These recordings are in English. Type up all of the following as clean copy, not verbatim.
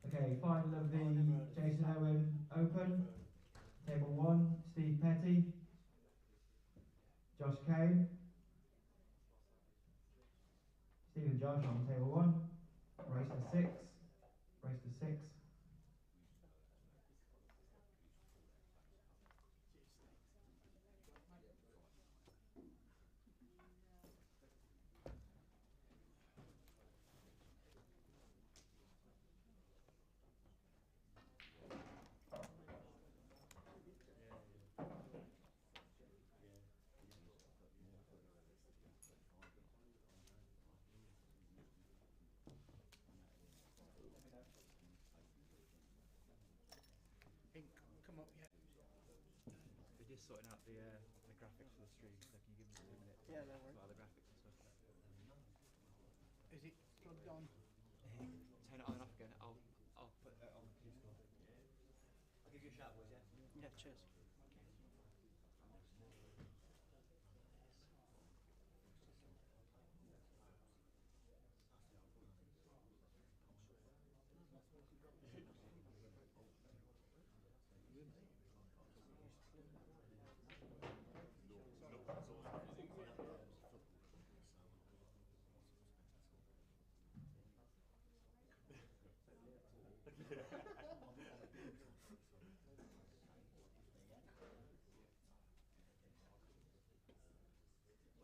Okay, final of the Jason Owen Open. Table 1, Steve Petty, Josh Kane, Steve and Josh on table 1. Race to 6. Race to 6. Come up yet? We're just sorting out the graphics for the stream, so can you give me 2 minutes? Yeah, no worries. Sort out the graphics and stuff. Is it plugged on? Turn it on and off again. I'll put it on the Discord. I'll give you a shout, boys. Yeah. Yeah, cheers.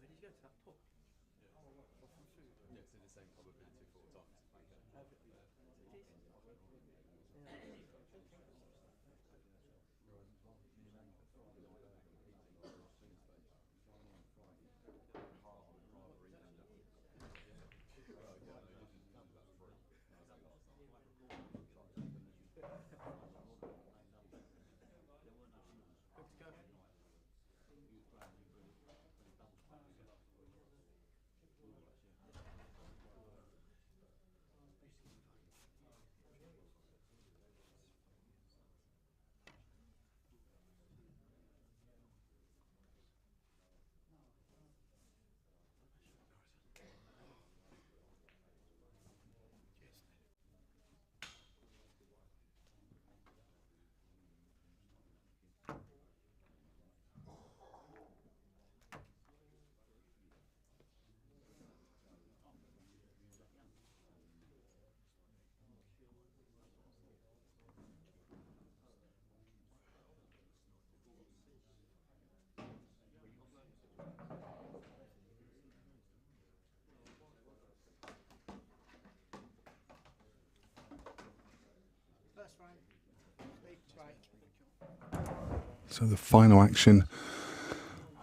Where did you go to that pub? Yeah, it's in the same pub I've been to 4 times. First round. Right. So the final action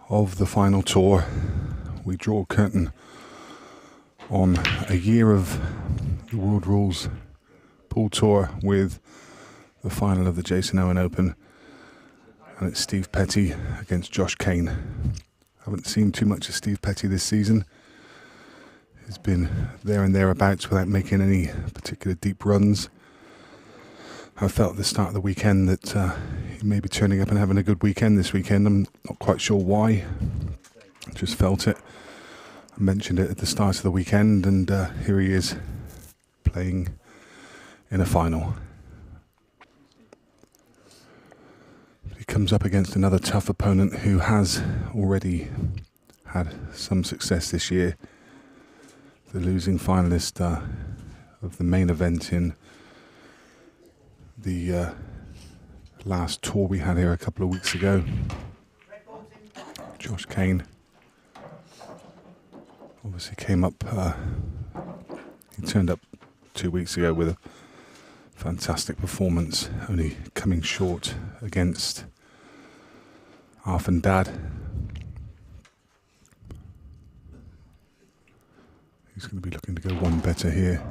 of the final tour, we draw a curtain on a year of the World Rules Pool Tour with the final of the Jason Owen Open, and it's Steve Petty against Josh Kane. Haven't seen too much of Steve Petty this season. He's been there and thereabouts without making any particular deep runs. I felt at the start of the weekend that he may be turning up and having a good weekend this weekend. I'm not quite sure why. I just felt it. I mentioned it at the start of the weekend, and here he is playing in a final. He comes up against another tough opponent who has already had some success this year. The losing finalist of the main event in the last tour we had here a couple of weeks ago. Josh Kane obviously came up, he turned up 2 weeks ago with a fantastic performance, only coming short against Arf and Dad. He's going to be looking to go one better here.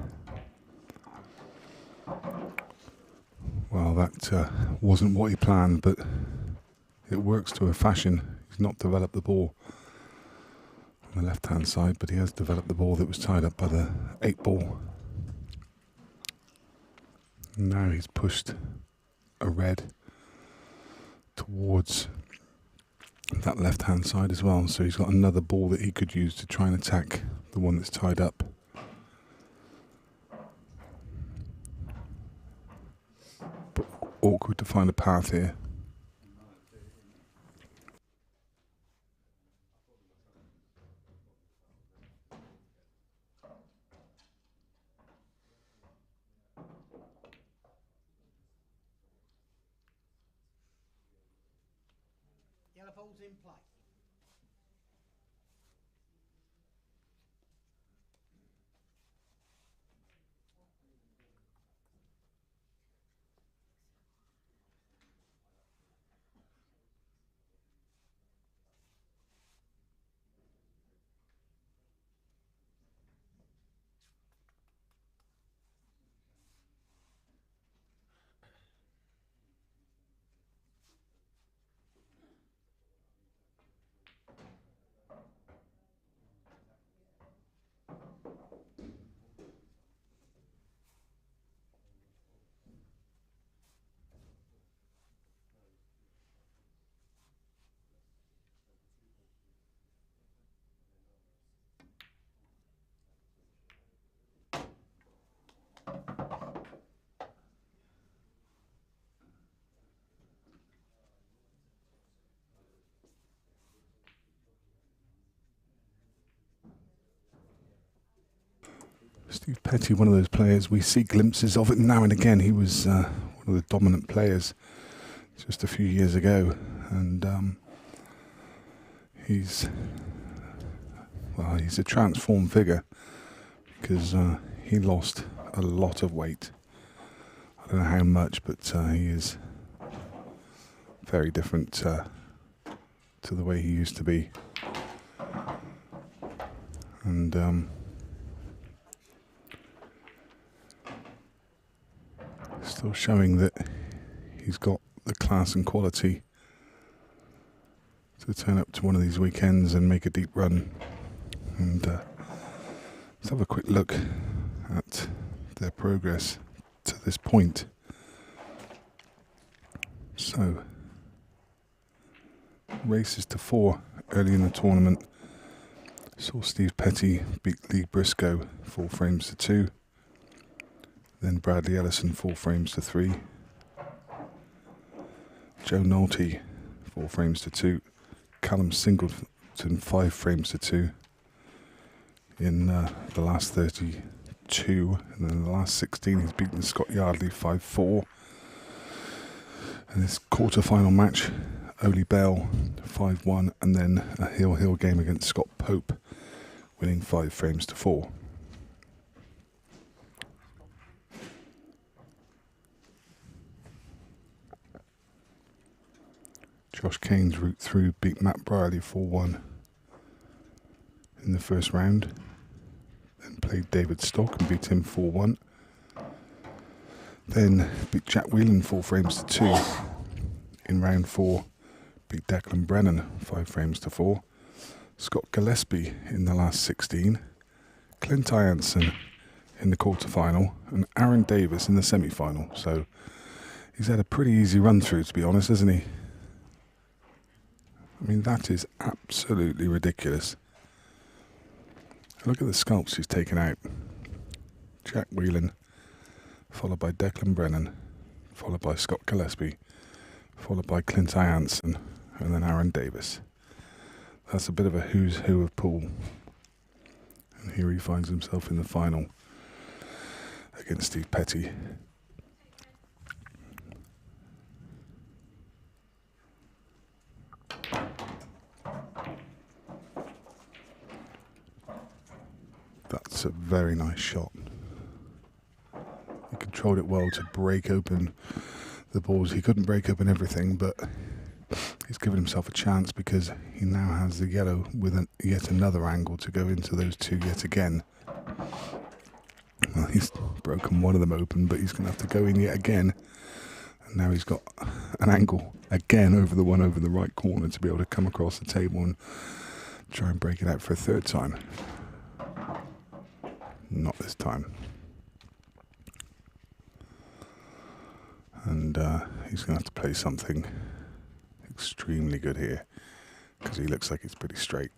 Well, that wasn't what he planned, but it works to a fashion. He's not developed the ball on the left-hand side, but he has developed the ball that was tied up by the 8 ball. And now he's pushed a red towards that left hand side as well, so he's got another ball that he could use to try and attack the one that's tied up. But awkward to find a path here. Yellow ball's in play. Steve Petty, one of those players, we see glimpses of it now and again. He was one of the dominant players just a few years ago, and he's a transformed figure because he lost a lot of weight. I don't know how much, but he is very different to the way he used to be. And still showing that he's got the class and quality to turn up to one of these weekends and make a deep run. And let's have a quick look at their progress to this point. So, races to 4 early in the tournament saw Steve Petty beat Lee Briscoe 4 frames to 2. Then Bradley Ellison 4 frames to 3. Joe Nolte 4 frames to 2. Callum Singleton 5 frames to 2 in the last 32. And then in the last 16 he's beaten Scott Yardley 5-4. And this quarter-final match, Oli Bell 5-1, and then a heel-heel game against Scott Pope, winning 5 frames to 4. Josh Kane's route through beat Matt Brierley 4-1 in the first round. Then played David Stock and beat him 4-1. Then beat Jack Whelan 4 frames to 2. In round 4, beat Declan Brennan 5 frames to 4. Scott Gillespie in the last 16. Clint Ianson in the quarter-final. And Aaron Davis in the semi-final. So he's had a pretty easy run through, to be honest, hasn't he? I mean, that is absolutely ridiculous. Look at the sculpts he's taken out. Jack Whelan, followed by Declan Brennan, followed by Scott Gillespie, followed by Clint Ianson, and then Aaron Davis. That's a bit of a who's who of pool. And here he finds himself in the final against Steve Petty. That's a very nice shot. He controlled it well to break open the balls. He couldn't break open everything, but he's given himself a chance because he now has the yellow with yet another angle to go into those two yet again. Well, he's broken one of them open, but he's going to have to go in yet again. And now he's got an angle again over the one over the right corner to be able to come across the table and try and break it out for a third time. Not this time. and he's going to have to play something extremely good here because he looks like it's pretty straight.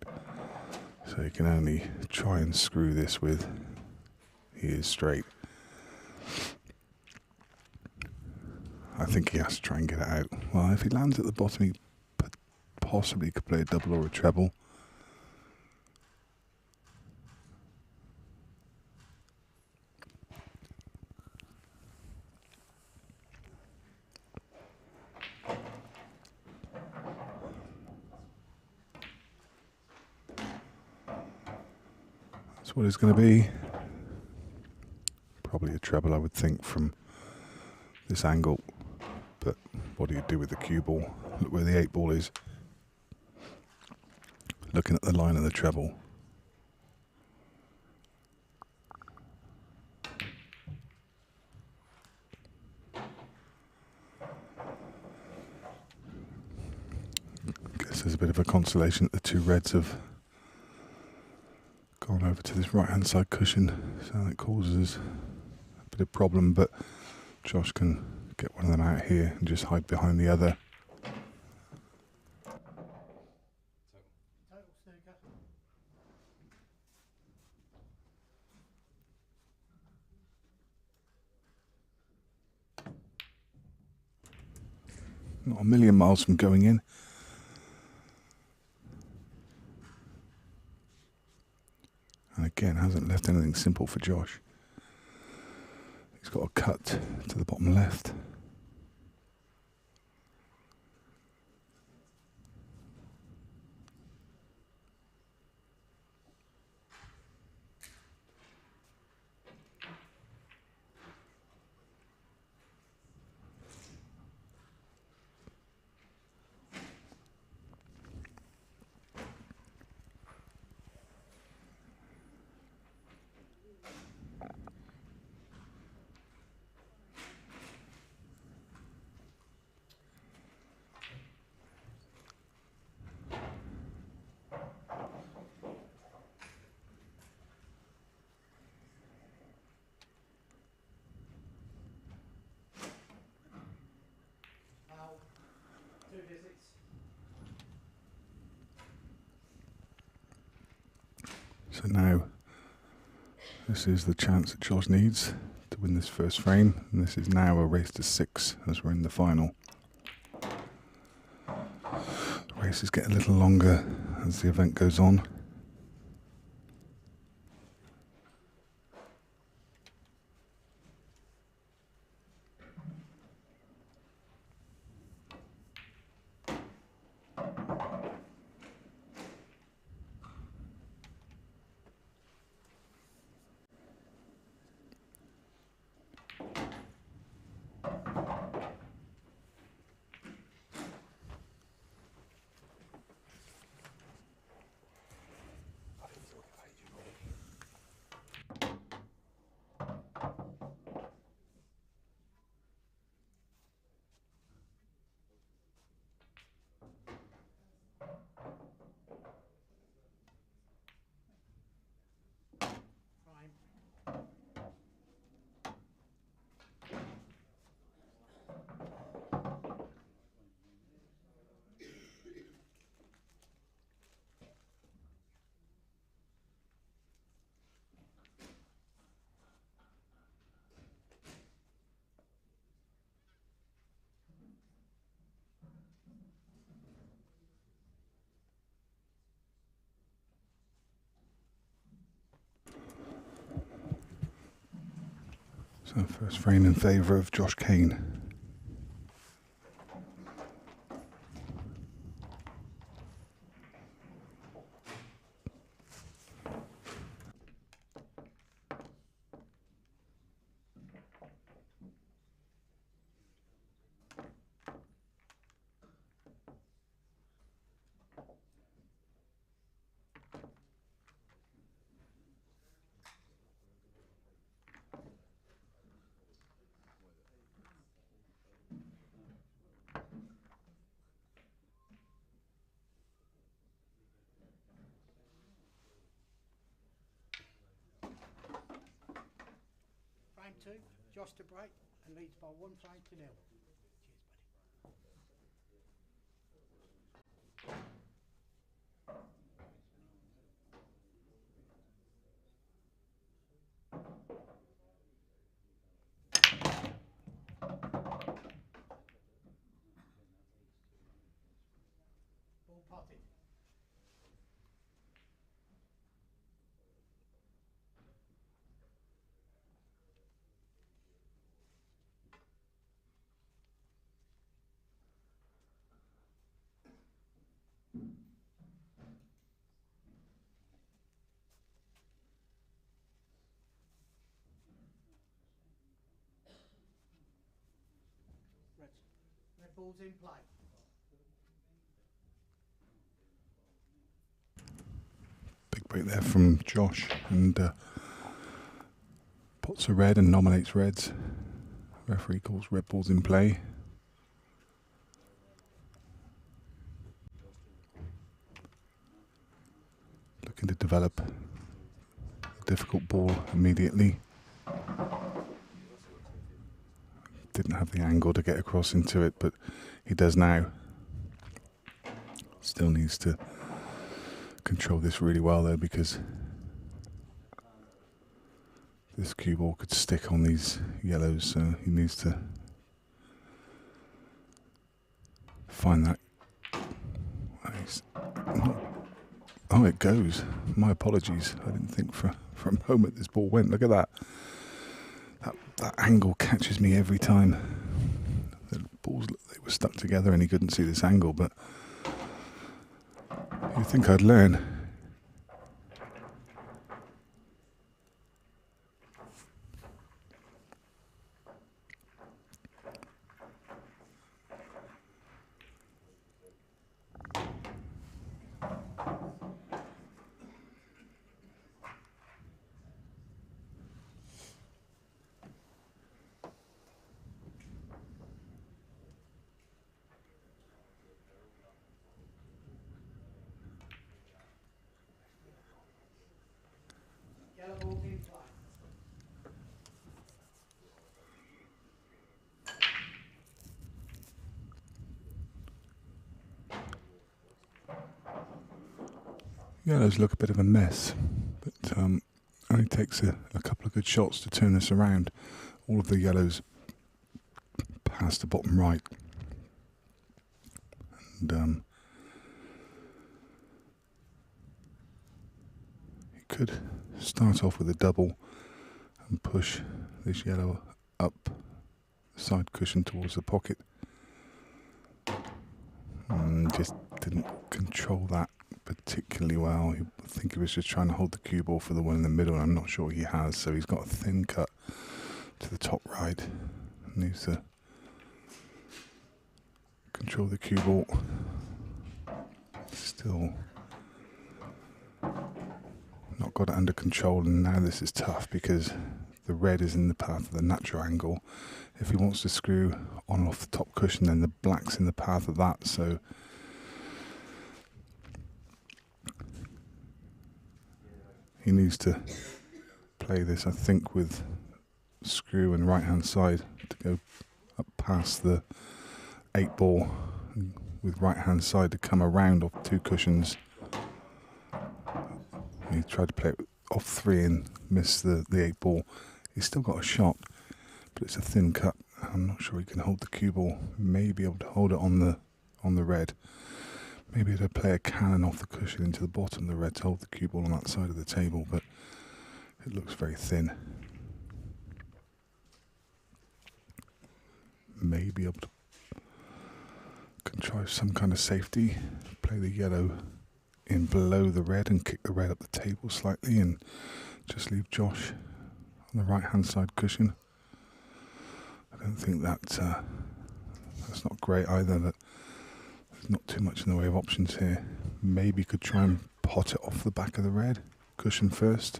So he can only try and screw this with. He is straight. I think he has to try and get it out. Well, if he lands at the bottom, he possibly could play a double or a treble. That's what it's going to be. Probably a treble, I would think, from this angle. But what do you do with the cue ball? Look where the 8 ball is. Looking at the line of the treble. Guess there's a bit of a consolation that the 2 reds have gone over to this right hand side cushion, so that causes a bit of problem, but Josh can get one of them out here and just hide behind the other. Total snooker. Not a million miles from going in. And again, hasn't left anything simple for Josh. He's got a cut to the bottom left. Out. 2 visits. So now, this is the chance that Josh needs to win this first frame, and this is now a race to 6 as we're in the final. The race is getting a little longer as the event goes on. So first frame in favour of Josh Kane. Frame 2. Josh to break and leads by 1 frame to 0. balls in play. Big break there from Josh, and pots are red and nominates reds. Referee calls red balls in play. Looking to develop a difficult ball immediately. Didn't have the angle to get across into it, but he does now. Still needs to control this really well though, because this cue ball could stick on these yellows, so he needs to find that. Oh, it goes. My apologies. I didn't think for a moment this ball went. Look at that. That angle catches me every time. The balls, they were stuck together and he couldn't see this angle, but you'd think I'd learn. Yellow balls in play. Yellows look a bit of a mess, but only takes a couple of good shots to turn this around. All of the yellows past the bottom right, and he could start off with a double and push this yellow up the side cushion towards the pocket, and just didn't control that particularly well. I think he was just trying to hold the cue ball for the one in the middle, and I'm not sure he has, so he's got a thin cut to the top right. Needs to control the cue ball. Still not got it under control, and now this is tough because the red is in the path of the natural angle. If he wants to screw on and off the top cushion, then the black's in the path of that, so he needs to play this, I think, with screw and right hand side to go up past the 8 ball, with right hand side to come around off 2 cushions. He tried to play it off 3 and missed the 8 ball. He's still got a shot, but it's a thin cut. I'm not sure he can hold the cue ball. May be able to hold it on the red. Maybe to play a cannon off the cushion into the bottom of the red to hold the cue ball on that side of the table, but it looks very thin. May be able to contrive some kind of safety, play the yellow in below the red and kick the red up the table slightly, and just leave Josh on the right hand side cushion. I don't think that's not great either, but there's not too much in the way of options here. Maybe could try and pot it off the back of the red cushion first.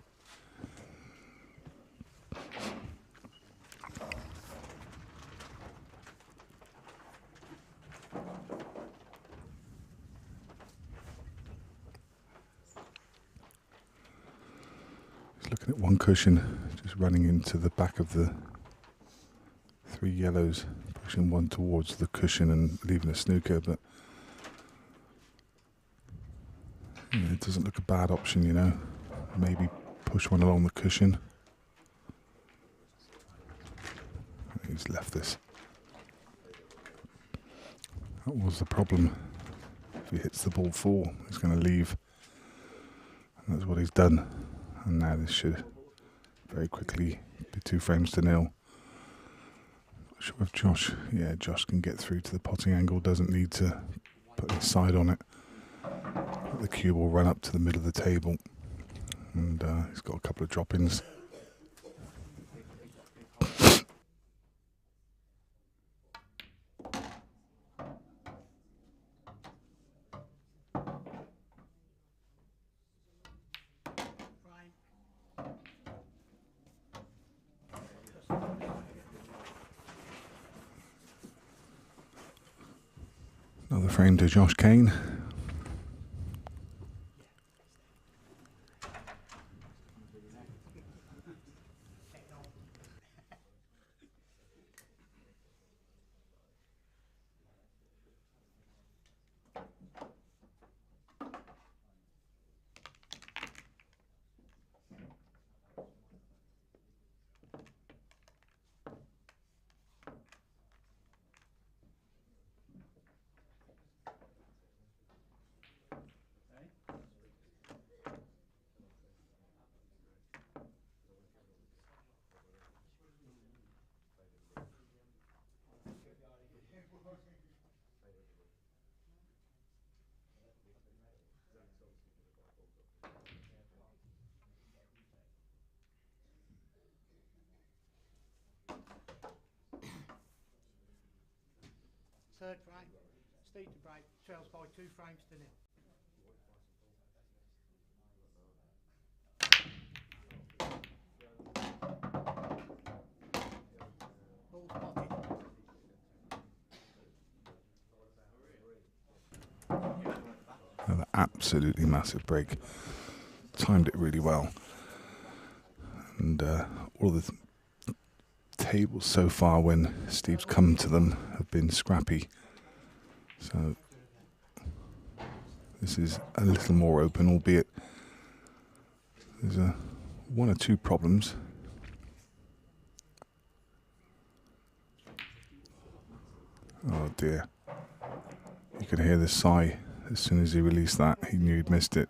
He's looking at one cushion, just running into the back of the 3 yellows, pushing one towards the cushion and leaving a snooker, but yeah, it doesn't look a bad option, you know. Maybe push one along the cushion. He's left this. That was the problem. If he hits the ball 4, he's going to leave. And that's what he's done. And now this should very quickly be 2 frames to 0. Not sure if Josh can get through to the potting angle, doesn't need to put his side on it. The cue will run up to the middle of the table, and he's got a couple of drop-ins. Another frame to Josh Kane. Third frame. Steve to break. Trails by 2 frames to nil. Ball spotted. Another absolutely massive break. Timed it really well. And all the tables so far when Steve's come to them have been scrappy. So this is a little more open, albeit there's one or two problems. Oh dear. You could hear the sigh as soon as he released that. He knew he'd missed it.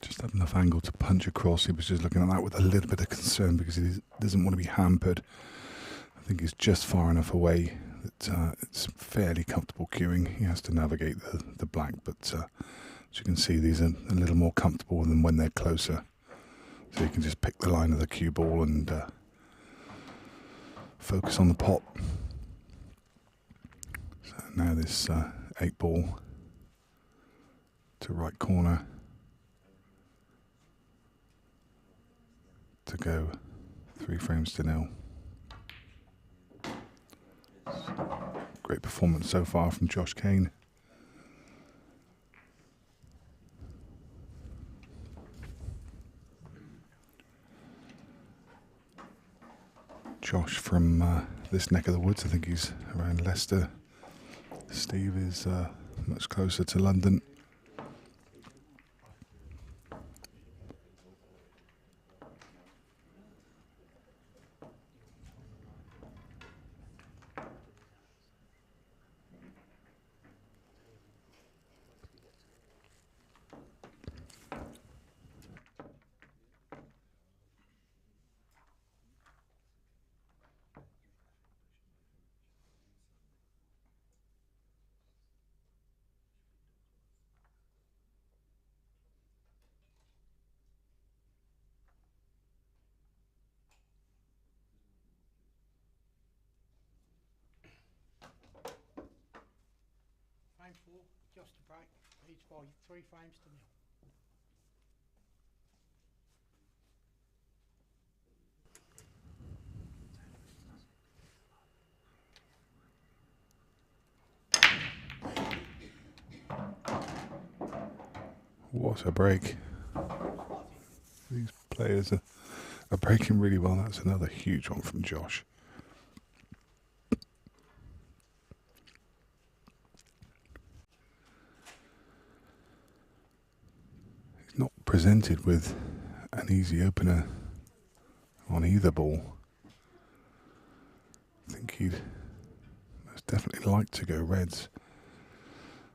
Just had enough angle to punch across. He was just looking at that with a little bit of concern because he doesn't want to be hampered. I think he's just far enough away that it's fairly comfortable cueing. He has to navigate the black, but as you can see, these are a little more comfortable than when they're closer. So you can just pick the line of the cue ball and focus on the pot. So now this 8 ball to right corner to go 3 frames to nil. Great performance so far from Josh Kane. Josh from this neck of the woods, I think he's around Leicester. Steve is much closer to London. Frame 4, just a break, leads by 3 frames to 0. What a break. These players are breaking really well. That's another huge one from Josh. He's not presented with an easy opener on either ball. I think he'd most definitely like to go reds,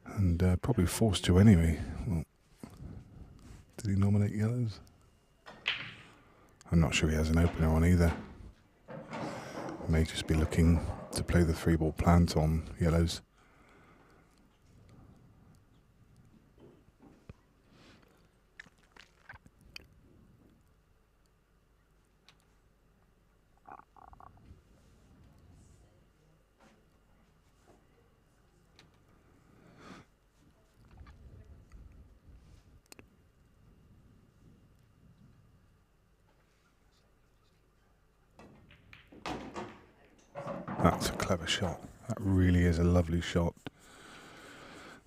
and probably forced to anyway. Well, did he nominate yellows? I'm not sure he has an opener on either. May just be looking to play the 3-ball plant on yellows. That's a clever shot. That really is a lovely shot.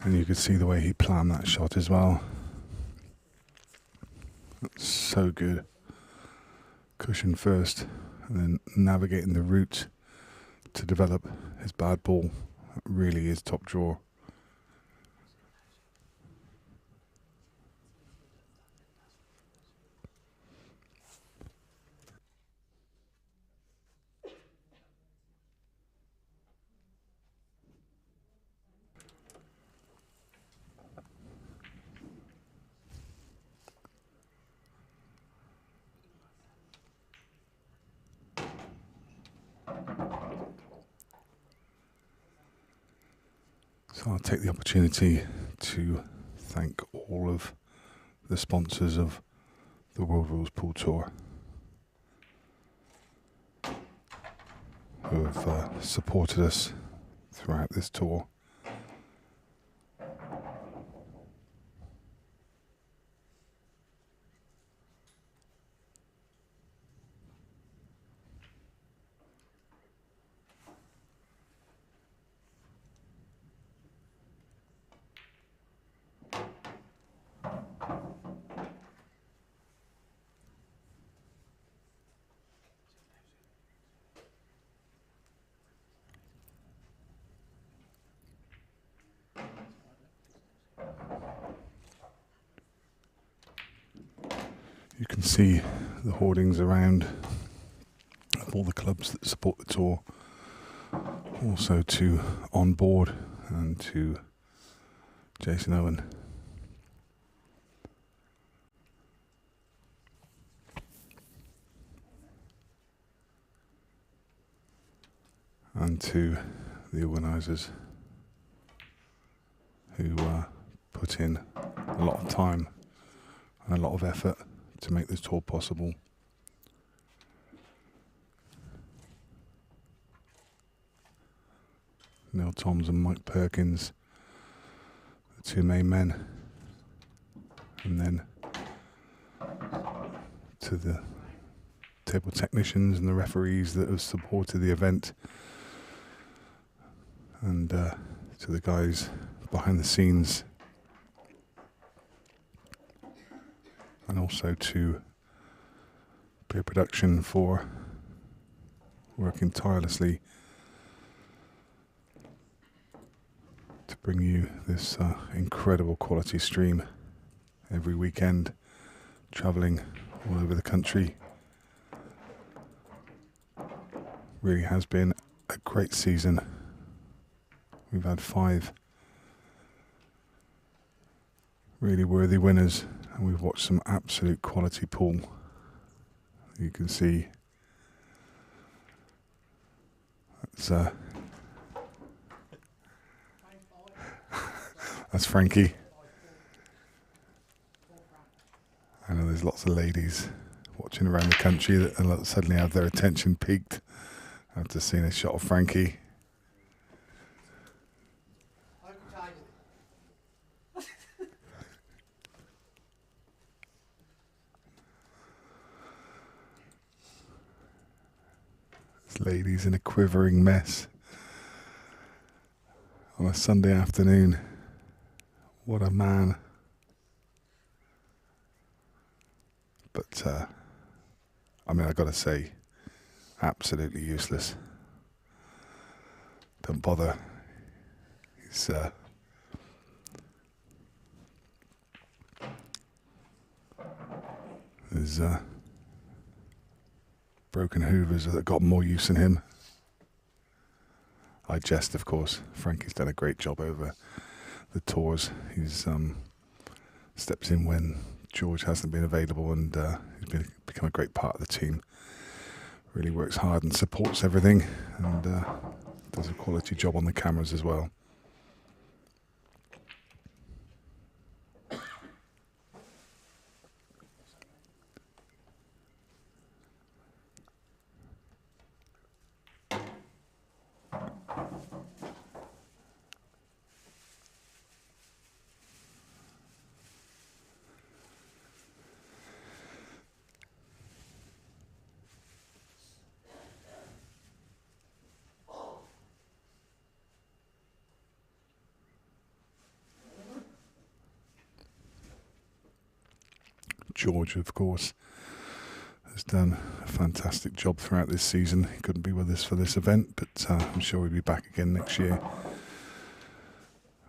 And you could see the way he planned that shot as well. That's so good. Cushion first, and then navigating the route to develop his bad ball. That really is top draw. So I'll take the opportunity to thank all of the sponsors of the World Rules Pool Tour who have supported us throughout this tour. You can see the hoardings around of all the clubs that support the tour, also to On Board and to Jason Owen. And to the organisers who put in a lot of time and a lot of effort to make this tour possible. Neil Toms and Mike Perkins, the two main men, and then to the table technicians and the referees that have supported the event, and to the guys behind the scenes, and also to Beer Production for working tirelessly to bring you this incredible quality stream every weekend, travelling all over the country. Really has been a great season. We've had 5 really worthy winners, and we've watched some absolute quality pool. You can see that's Frankie. I know there's lots of ladies watching around the country that suddenly have their attention piqued after seeing a shot of Frankie. Ladies in a quivering mess on a Sunday afternoon. What a man. But I mean, I gotta say, absolutely useless. Don't bother. He's there's broken hoovers that got more use than him. I jest, of course. Frankie's done a great job over the tours. He's steps in when George hasn't been available, and he's become a great part of the team. Really works hard and supports everything, and does a quality job on the cameras as well. George, of course, has done a fantastic job throughout this season. He couldn't be with us for this event, but I'm sure he'll be back again next year.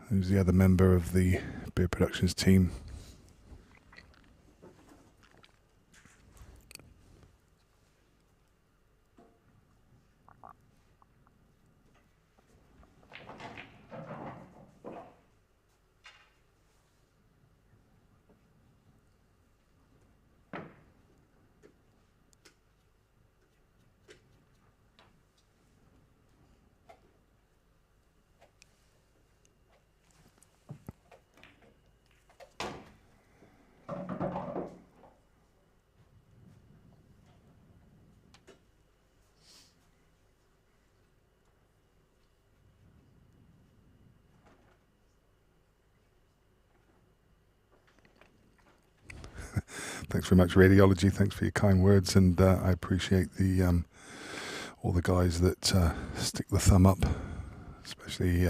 Who's the other member of the Beer Productions team? Thanks very much, Radiology. Thanks for your kind words, and I appreciate the all the guys that stick the thumb up, especially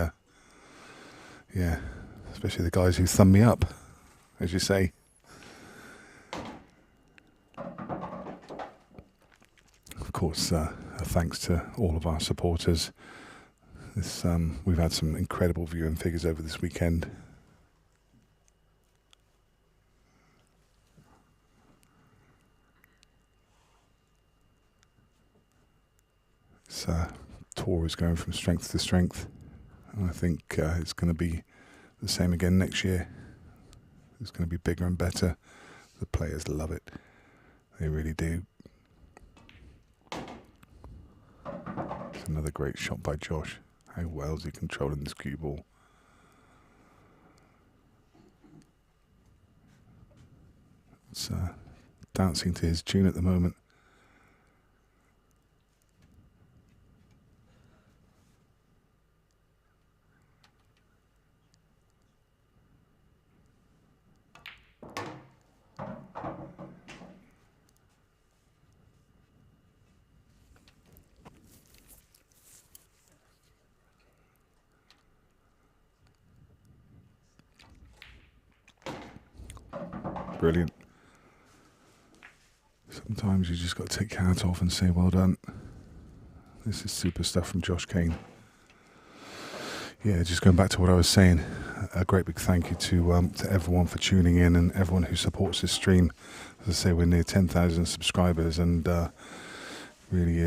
especially the guys who thumb me up, as you say. Of course, a thanks to all of our supporters. This we've had some incredible viewing figures over this weekend. This tour is going from strength to strength, and I think it's going to be the same again next year. It's going to be bigger and better. The players love it. They really do. It's another great shot by Josh. How well is he controlling this cue ball? It's dancing to his tune at the moment. brilliant. Sometimes you just got to take your hat off and say, well done. This is super stuff from Josh Kane. Yeah, just going back to what I was saying, a great big thank you to everyone for tuning in and everyone who supports this stream. As I say, we're near 10,000 subscribers, and really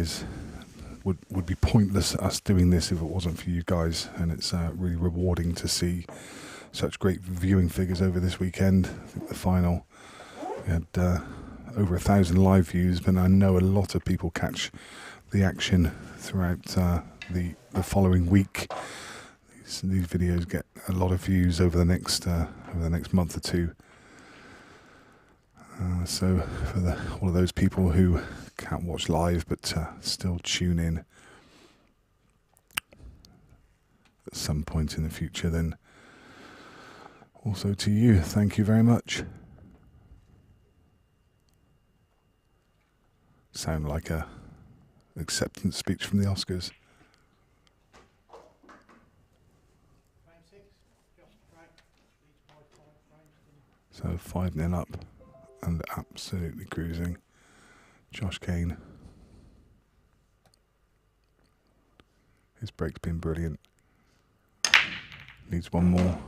would be pointless us doing this if it wasn't for you guys. And it's really rewarding to see such great viewing figures over this weekend. I think the final, we had over 1,000 live views, but I know a lot of people catch the action throughout the following week. These videos get a lot of views over the next month or two. So for all of those people who can't watch live but still tune in at some point in the future, then also to you, thank you very much. Sound like a acceptance speech from the Oscars. So 5-0 up and absolutely cruising. Josh Kane. His break's been brilliant. Needs one more.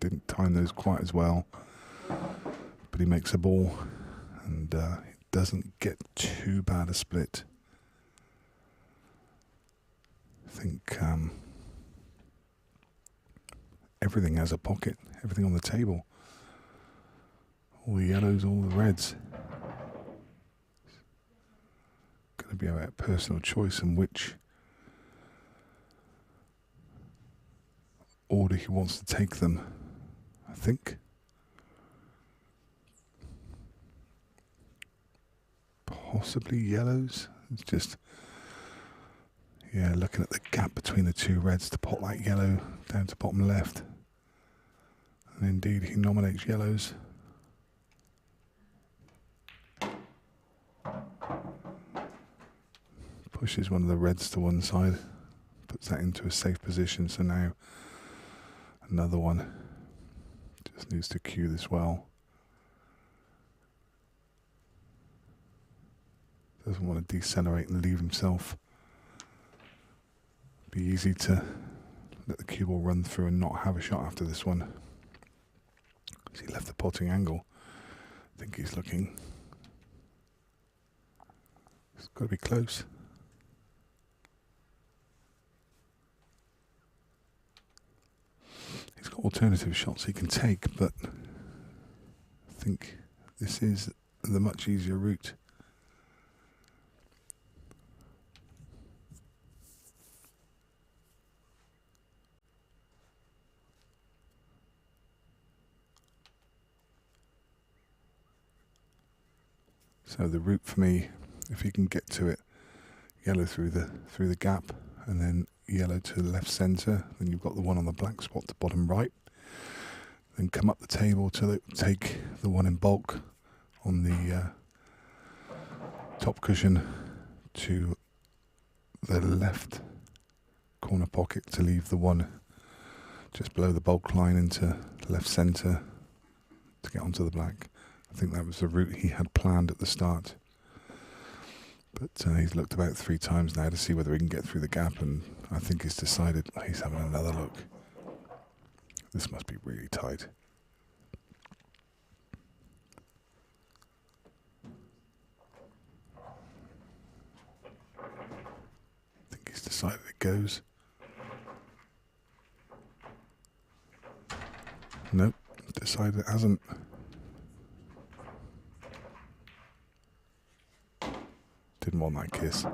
Didn't time those quite as well. But he makes a ball. And it doesn't get too bad a split. I think everything has a pocket. Everything on the table. All the yellows, all the reds. Going to be about personal choice and which order he wants to take them, I think. Possibly yellows. It's just, yeah, looking at the gap between the two reds to pot that yellow down to bottom left. And indeed, he nominates yellows. Pushes one of the reds to one side, puts that into a safe position. So now another one just needs to cue this well. Doesn't want to decelerate and leave himself. Be easy to let the cue ball run through and not have a shot after this one. He left the potting angle. I think he's looking. It's got to be close. He's got alternative shots he can take, but I think this is the much easier route. So the route for me, if he can get to it, yellow through the gap, and then yellow to the left centre, then you've got the one on the black spot to bottom right. Then come up the table to take the one in bulk on the top cushion to the left corner pocket to leave the one just below the bulk line into left centre to get onto the black. I think that was the route he had planned at the start. But he's looked about 3 times now to see whether he can get through the gap, and I think he's decided he's having another look. This must be really tight. I think he's decided it goes. Nope, decided it hasn't. Didn't want that kiss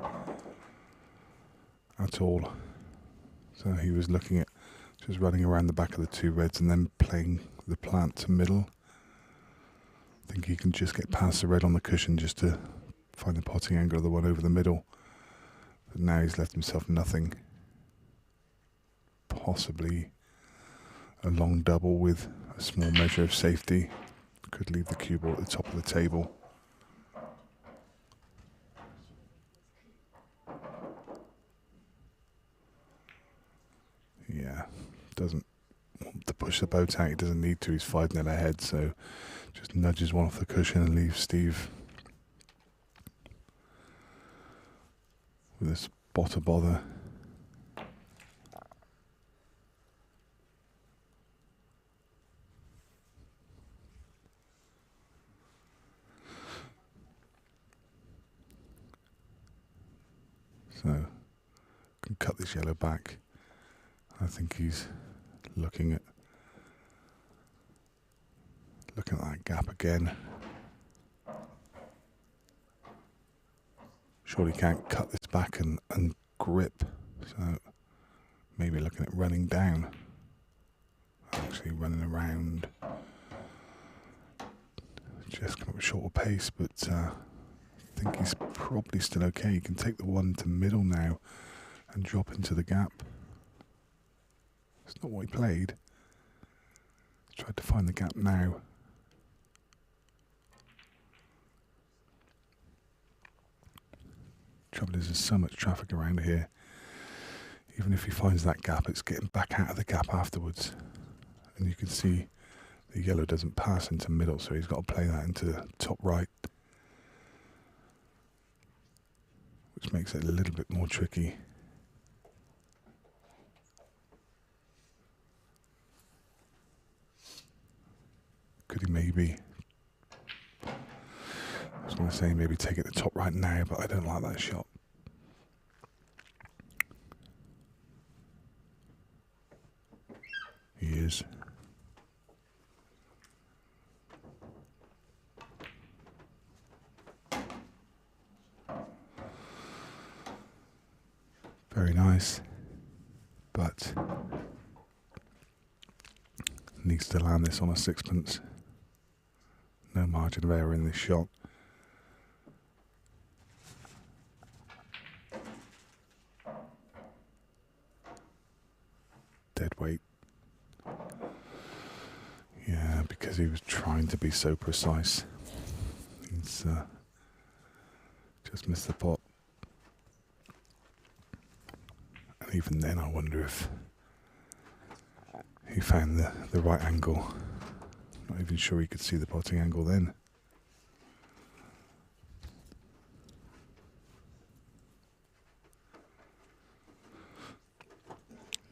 at all. So he was looking at just running around the back of the 2 reds and then playing the plant to middle. I think he can just get past the red on the cushion just to find the potting angle of the one over the middle. But now he's left himself nothing. Possibly a long double with a small measure of safety. Could leave the cue ball at the top of the table. Yeah, doesn't want the push the boat out. He doesn't need to. He's 5-0 ahead, so just nudges one off the cushion and leaves Steve with a spot of bother. So, can cut this yellow back. I think he's looking at that gap again. Surely can't cut this back and grip. So maybe looking at running down. Actually running around. Just come up a shorter pace, but I think he's probably still okay. He can take the one to middle now and drop into the gap. It's not what he played. He's tried to find the gap now. Trouble is, there's so much traffic around here. Even if he finds that gap, it's getting back out of the gap afterwards. And you can see the yellow doesn't pass into middle, so he's got to play that into the top right, which makes it a little bit more tricky. Could he maybe, I was going to say maybe take it to top right now, but I don't like that shot. He is. Very nice, but needs to land this on a sixpence. No margin of error in this shot. Dead weight. Yeah, because he was trying to be so precise. He's just missed the pot. And even then I wonder if he found the right angle. Not even sure he could see the potting angle then.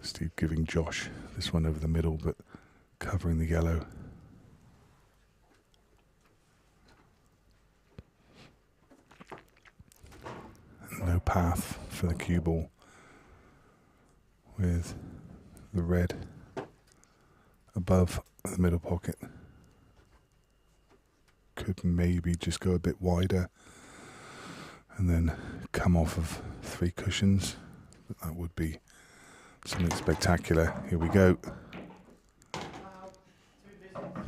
Steve giving Josh this one over the middle, but covering the yellow. And no path for the cue ball with the red above the middle pocket. Could maybe just go a bit wider and then come off of 3 cushions, but that would be something spectacular. Here we go.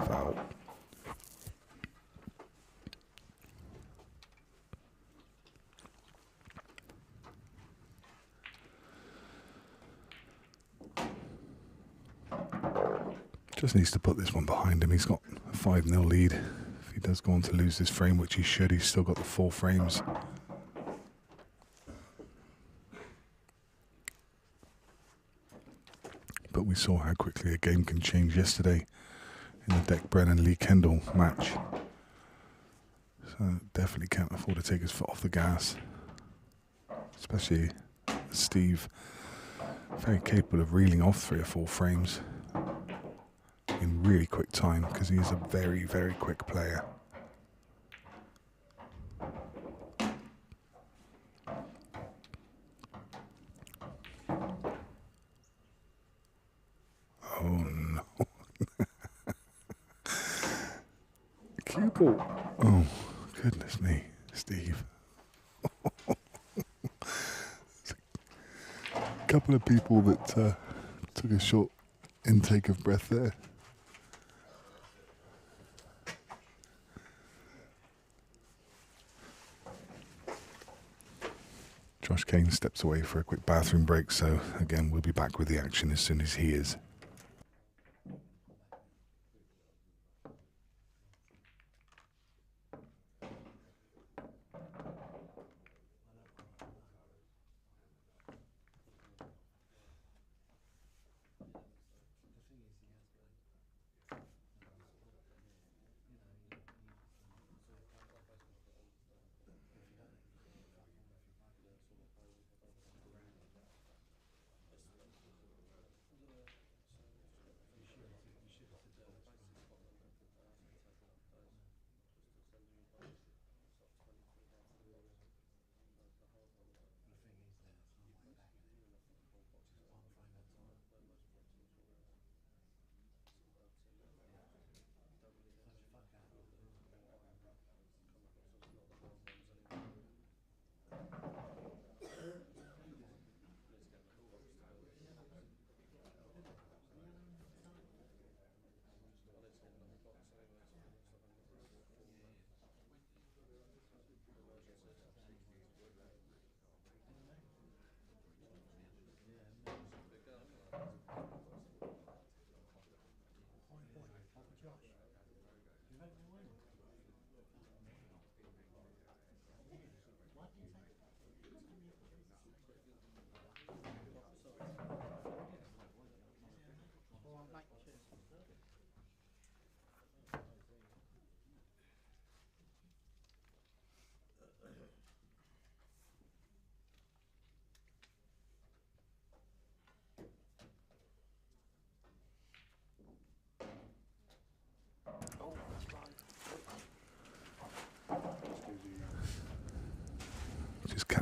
Foul. Just needs to put this one behind him. He's got a 5-0 lead. If he does go on to lose this frame, which he should, he's still got the 4 frames. But we saw how quickly a game can change yesterday in the Deck Brennan Lee Kendall match. So definitely can't afford to take his foot off the gas. Especially Steve, very capable of reeling off 3 or 4 frames in really quick time, because he is a very, very quick player. Oh no. Cue ball. Oh, goodness me, Steve. A couple of people that took a short intake of breath there. Josh Kane steps away for a quick bathroom break, so again we'll be back with the action as soon as he is.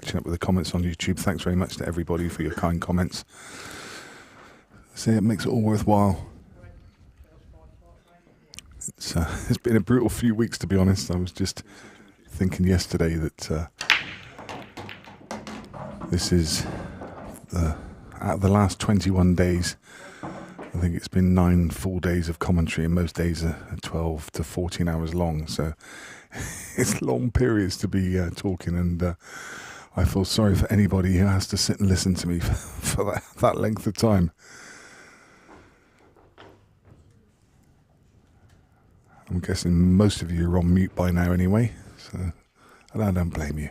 catching up with the comments on YouTube. Thanks very much to everybody for your kind comments. See, it makes it all worthwhile. It's been a brutal few weeks, to be honest. I was just thinking yesterday that this is out of the last 21 days, I think it's been 9 full days of commentary, and most days are 12 to 14 hours long. So it's long periods to be talking, and I feel sorry for anybody who has to sit and listen to me for that length of time. I'm guessing most of you are on mute by now anyway, so and I don't blame you.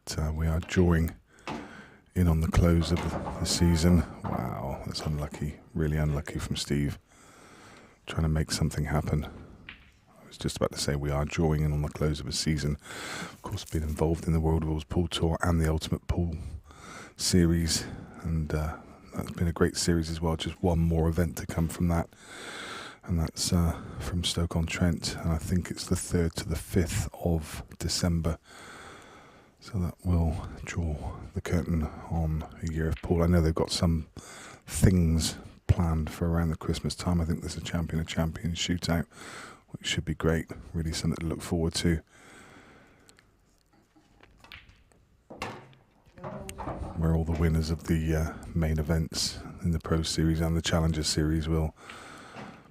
But we are drawing in on the close of the season. Wow, that's unlucky, really unlucky from Steve. Trying to make something happen. I was just about to say we are drawing in on the close of a season. Of course, been involved in the World Rules Pool Tour and the Ultimate Pool Series, and that's been a great series as well. Just one more event to come from that, and that's from Stoke-on-Trent, and I think it's the 3rd to the 5th of December. So that will draw the curtain on a year of pool. I know they've got some things planned for around the Christmas time. I think there's a Champion of Champions shootout, which should be great. Really something to look forward to. Where all the winners of the main events in the Pro Series and the Challenger Series will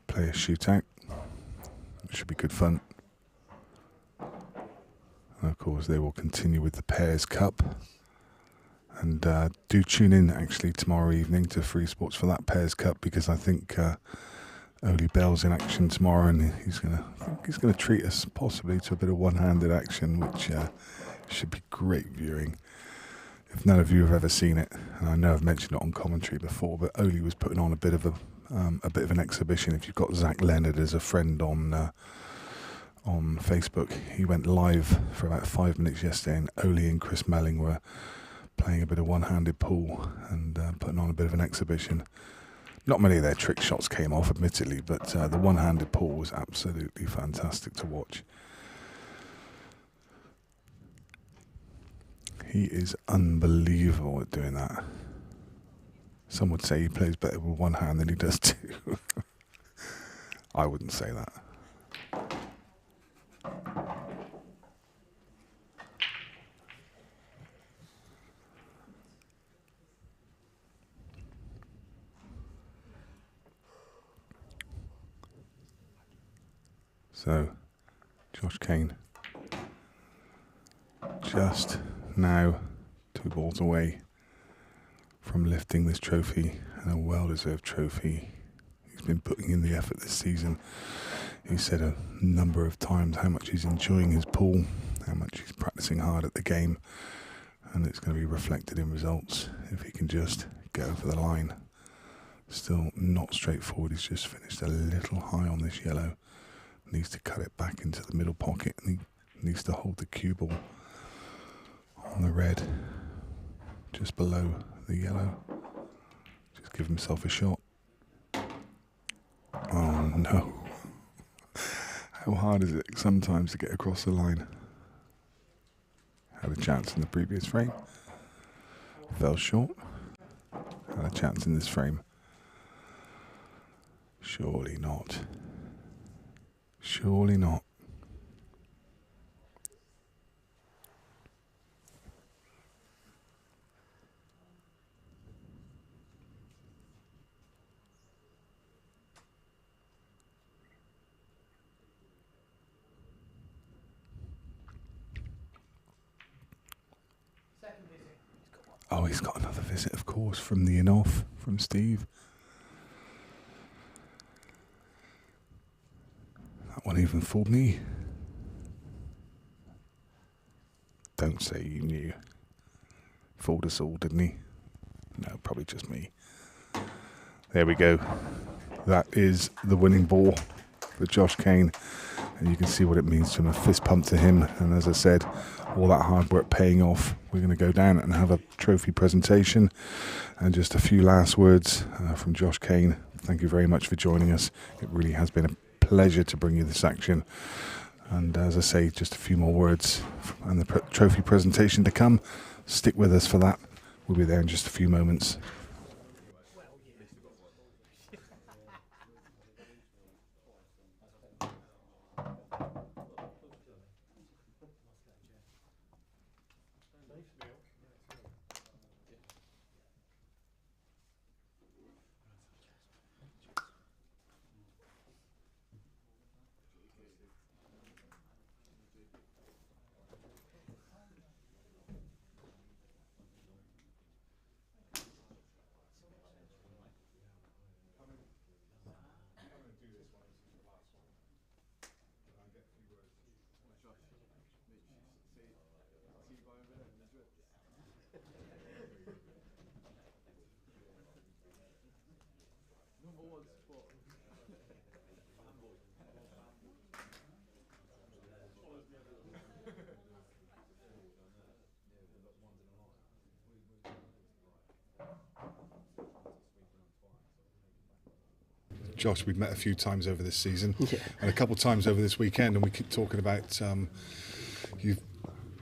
play a shootout. It should be good fun. And of course, they will continue with the Pairs Cup. And do tune in actually tomorrow evening to Free Sports for that Pairs Cup, because I think Oli Bell's in action tomorrow, and he's gonna treat us possibly to a bit of one-handed action, which should be great viewing. If none of you have ever seen it, and I know I've mentioned it on commentary before, but Oli was putting on a bit of an exhibition. If you've got Zach Leonard as a friend on Facebook, he went live for about 5 minutes yesterday, and Oli and Chris Melling were playing a bit of one-handed pool and putting on a bit of an exhibition. Not many of their trick shots came off, admittedly, but the one-handed pool was absolutely fantastic to watch. He is unbelievable at doing that. Some would say he plays better with one hand than he does two. I wouldn't say that. So, Josh Kane just now 2 balls away from lifting this trophy, and a well-deserved trophy. He's been putting in the effort this season. He said a number of times how much he's enjoying his pool, how much he's practicing hard at the game, and it's going to be reflected in results if he can just get over the line. Still not straightforward. He's just finished a little high on this yellow. Needs to cut it back into the middle pocket, and he needs to hold the cue ball on the red just below the yellow. Just give himself a shot. Oh no. How hard is it sometimes to get across the line? Had a chance in the previous frame. Fell short. Had a chance in this frame. Surely not. Surely not. Oh, he's got another visit, of course, from the in-off, from Steve. That one even fooled me. Don't say you knew. Fooled us all, didn't he? No, probably just me. There we go. That is the winning ball for Josh Kane. And you can see what it means to him. A fist pump to him. And as I said, all that hard work paying off. We're going to go down and have a trophy presentation. And just a few last words from Josh Kane. Thank you very much for joining us. It really has been a pleasure to bring you this action. And as I say, just a few more words and the trophy presentation to come. Stick with us for that. We'll be there in just a few moments. Josh, we've met a few times over this season, and a couple of times over this weekend, and we keep talking about you've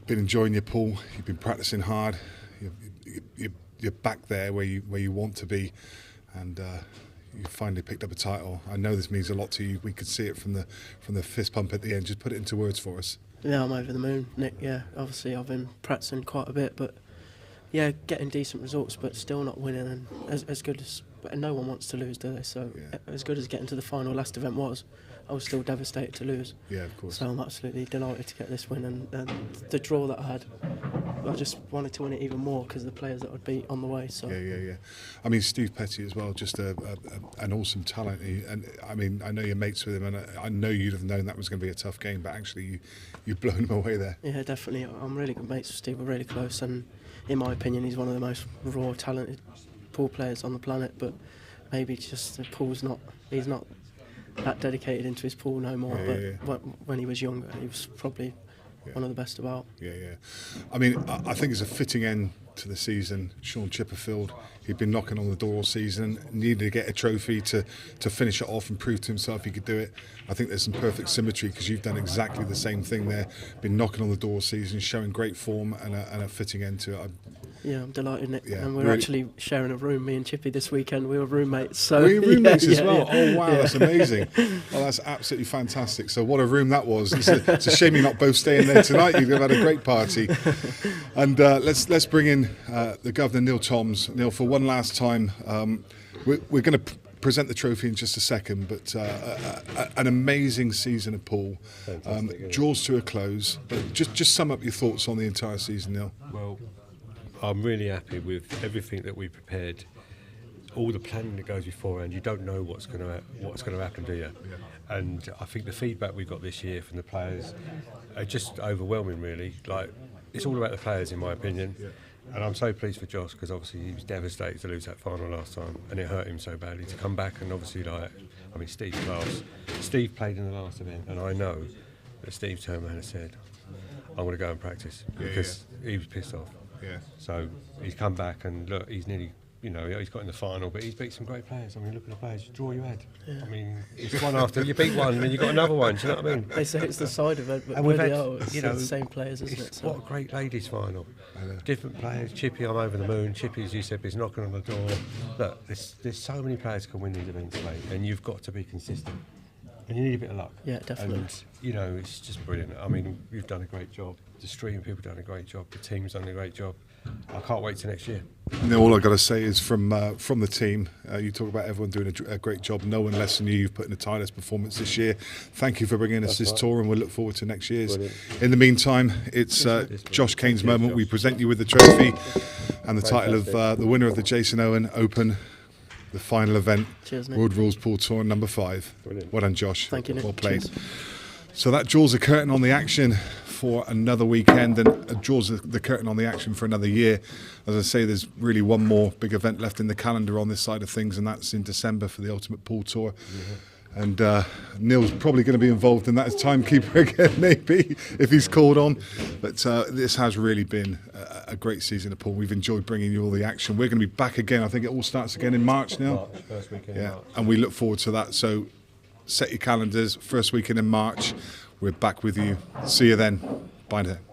been enjoying your pool, you've been practicing hard, you're back there where you want to be, and you finally picked up a title. I know this means a lot to you. We could see it from the fist pump at the end. Just put it into words for us. Yeah, I'm over the moon, Nick. Yeah, obviously I've been practicing quite a bit, but yeah, getting decent results, but still not winning. And as good as, and no one wants to lose, do they? So as good as getting to the final last event was, I was still devastated to lose. Yeah, of course. So I'm absolutely delighted to get this win, and the draw that I had, I just wanted to win it even more because of the players that I'd beat on the way. So yeah. I mean, Steve Petty as well, just an awesome talent. And I mean, I know you're mates with him, and I know you'd have known that was going to be a tough game, but actually you've blown him away there. Yeah, definitely. I'm really good mates with Steve. We're really close, and in my opinion, he's one of the most raw, talented pool players on the planet. But maybe just the pool's he's not that dedicated into his pool no more. But when he was younger, he was probably one of the best about. Yeah. I mean, I think it's a fitting end to the season. Sean Chipperfield, he'd been knocking on the door all season, needed to get a trophy to finish it off and prove to himself he could do it. I think there's some perfect symmetry because you've done exactly the same thing there. Been knocking on the door all season, showing great form and a fitting end to it. Yeah, I'm delighted, Nick. Yeah, and we're really actually sharing a room, me and Chippy, this weekend. We were roommates. So were you roommates as well? Yeah. Oh, wow, that's amazing. Oh, that's absolutely fantastic. So what a room that was. It's a shame you're not both staying there tonight. You've had a great party. And let's bring in the Governor, Neil Toms. Neil, for one last time, we're going to present the trophy in just a second, but an amazing season of pool. Draws to a close. But just sum up your thoughts on the entire season, Neil. Well, I'm really happy with everything that we prepared. All the planning that goes beforehand, you don't know what's going to happen, do you? Yeah. And I think the feedback we got this year from the players are just overwhelming, really. Like, it's all about the players, in my opinion. Yeah. And I'm so pleased for Josh because obviously he was devastated to lose that final last time, and it hurt him so badly to come back. And obviously, Steve's class. Steve played in the last event, and I know that Steve turned around and said, "I'm going to go and practice," because he was pissed off. Yeah. So he's come back and look, he's nearly, he's got in the final, but he's beat some great players. I mean, look at the players, draw you had. Yeah. I mean, it's one after, you beat one and then you got another one, do you know what I mean? They say it's the side of it, but and we've had, it's the same players, isn't it? So. What a great ladies final. Different players, Chippy, I'm over the moon. Chippy, as you said, is knocking on the door. Look, there's so many players can win these events, mate, and you've got to be consistent. And you need a bit of luck. Yeah, definitely. And, it's just brilliant. I mean, you've done a great job. The stream people have done a great job. The team's done a great job. I can't wait till next year. No, all I've got to say is from the team, you talk about everyone doing a great job. No one less than you. You've put in a tireless performance this year. Thank you for bringing us this tour, and we'll look forward to next year's. Brilliant. In the meantime, it's Josh Kane's moment. Josh. We present you with the trophy and the title of the winner of the Jason Owen Open, the final event. Cheers, Nick. World Rules Pool Tour number 5. Brilliant. Well done, Josh. Thank you, Nick. Well played. Cheers. So that draws the curtain on the action for another weekend, and draws the curtain on the action for another year. As I say, there's really one more big event left in the calendar on this side of things, and that's in December for the Ultimate Pool Tour. Mm-hmm. And Neil's probably going to be involved in that as timekeeper again, maybe, if he's called on. But this has really been a great season of pool. We've enjoyed bringing you all the action. We're going to be back again. I think it all starts again in March now. First weekend in March. And we look forward to that. So set your calendars. First weekend in March, we're back with you. See you then. Bye now.